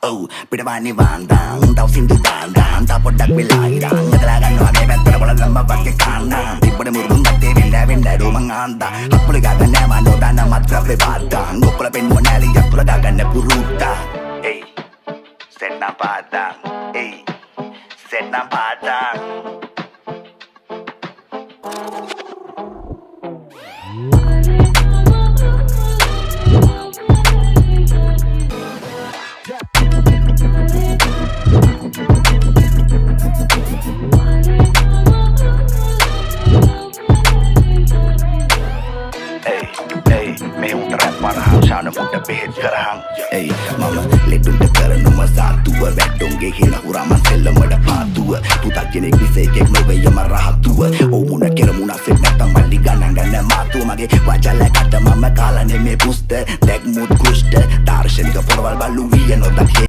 Oh, පිටවන්නේ වන්දා උන්ටව සින්දු දාන්දා අන්තා පොඩ්ඩක් වෙලා ඉරන් මතලා ගන්නවා ගේ පැත්තට බලන්න වගේ කාන්නා තිබ්බට මුරුදුන් ගත්තේ වෙන්න ඩෝමන් ආන්දා අප්පුල ගන්න නෑ මනෝ දාන මත්‍රප්ලේ පාදා ගොප්පල පෙන්නුව නෑලි යතුල ගන්න පුරුද්දා hey සෙන්නා පාදා hey සෙන්නා පාදා Sana muda behet karahang Ay, mama, ledun de karanu masatua වැට්ටොන්ගේ හින හුරාමන් සෙල්ලමට පාතුව පුතක් කෙනෙක් විසේකෙක් නොවේ යම රහතුව ඕමුණ කෙරමුණ සෙත් නැත්තම් වල්ලි ගණන් ගන්න මාතුව මගේ වජලකට මම කාලා නෙමේ පුස්ත දැක්මුත් කුෂ්ට දාර්ශනික පොරවල් බලු විය නොදක්